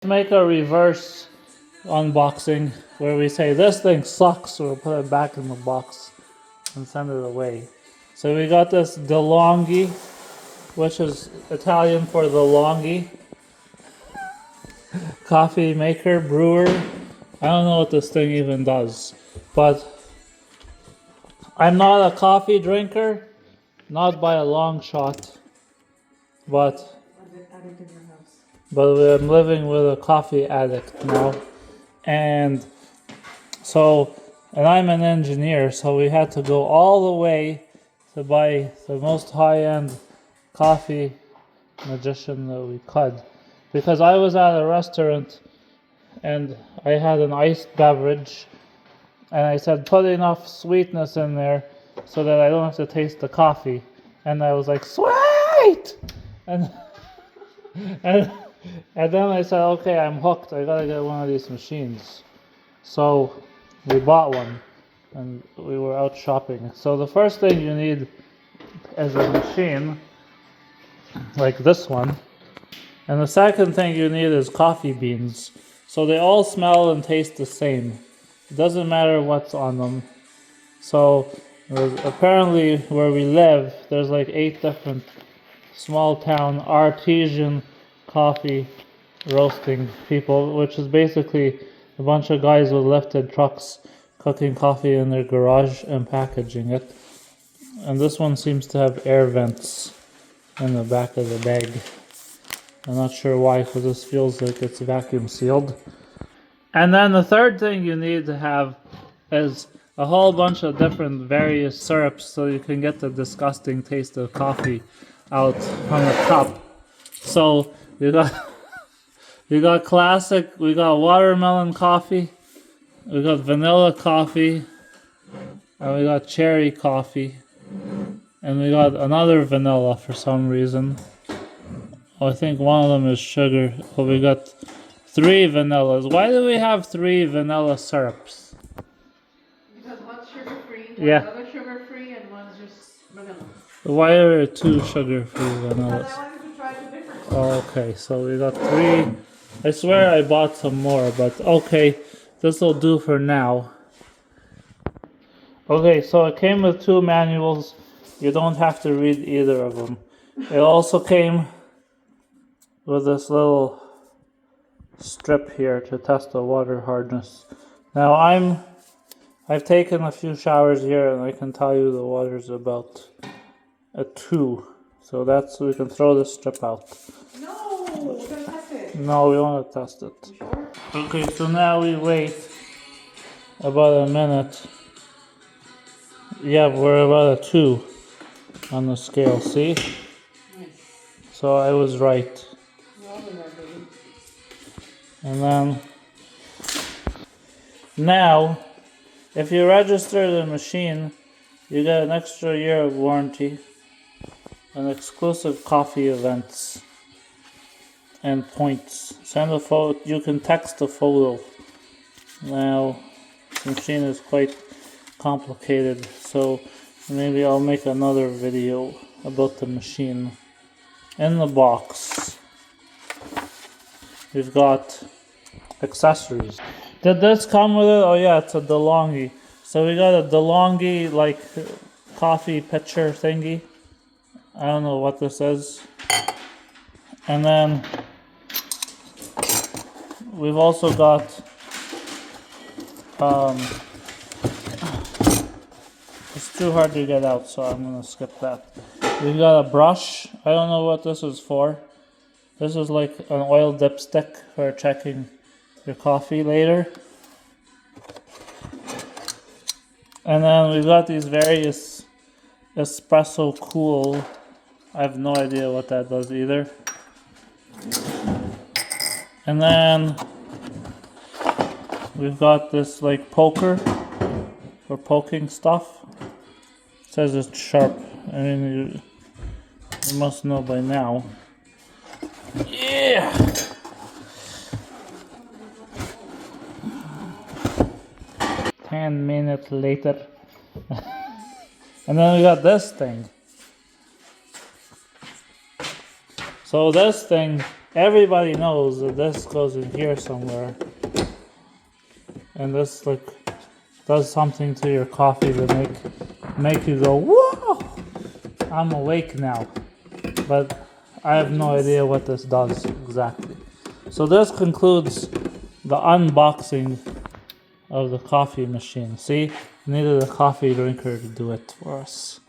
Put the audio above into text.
Make a reverse unboxing where we say this thing sucks, so we'll put it back in the box and send it away. So we got this DeLonghi, which is Italian for the Longhi. Coffee maker, brewer. I don't know what this thing even does, but I'm not a coffee drinker, not by a long shot, but I'm living with a coffee addict now. And I'm an engineer, so we had to go all the way to buy the most high-end coffee magician that we could. Because I was at a restaurant and I had an iced beverage and I said, put enough sweetness in there so that I don't have to taste the coffee. And I was like, sweet! And then I said, okay, I'm hooked. I gotta get one of these machines. So we bought one and we were out shopping. So the first thing you need is a machine like this one. And the second thing you need is coffee beans. So they all smell and taste the same. It doesn't matter what's on them. So apparently where we live, there's like 8 different small town artisan coffee roasting people, which is basically a bunch of guys with lifted trucks cooking coffee in their garage and packaging it. And this one seems to have air vents in the back of the bag. I'm not sure why, because this feels like it's vacuum sealed. And then the third thing you need to have is a whole bunch of different various syrups so you can get the disgusting taste of coffee out from the cup. So you got classic, we got watermelon coffee, we got vanilla coffee, and we got cherry coffee, and we got another vanilla for some reason. I think one of them is sugar. But we got 3 vanillas. Why do we have 3 vanilla syrups? Because one's sugar-free, Yeah. one's other sugar-free, and one's just vanilla. Why are there 2 sugar-free vanillas? Because I wanted to try the difference. Oh, okay, so we got 3. I swear I bought some more, but okay, this will do for now. Okay, so it came with 2 manuals. You don't have to read either of them. It also came with this little strip here to test the water hardness. Now I've taken a few showers here and I can tell you the water's about a 2. So we can throw this strip out. No, we're gonna test it. No, we want to test it. You sure? Okay, so now we wait about a minute. Yeah, we're about a 2 on the scale, see? Nice. So I was right. Well, we are, baby. And then now, if you register the machine, you get an extra year of warranty and exclusive coffee events and points. Send a photo. You can text a photo. Now, the machine is quite complicated, so maybe I'll make another video about the machine. In the box, we've got accessories. Did this come with it? Oh yeah, it's a DeLonghi. So we got a DeLonghi like coffee pitcher thingy. I don't know what this is. And then we've also got it's too hard to get out, so I'm gonna skip that. We've got a brush. I don't know what this is for. This is like an oil dipstick for checking your coffee later. And then we've got these various espresso cool. I have no idea what that does either. And then we've got this like poker for poking stuff. It says it's sharp. I mean, you must know by now. Yeah! 10 minutes later. And then we got this thing. So this thing everybody knows that this goes in here somewhere. And this like does something to your coffee to make you go, whoa! I'm awake now. But I have no idea what this does exactly. So this concludes the unboxing of the coffee machine. See, we needed a coffee drinker to do it for us.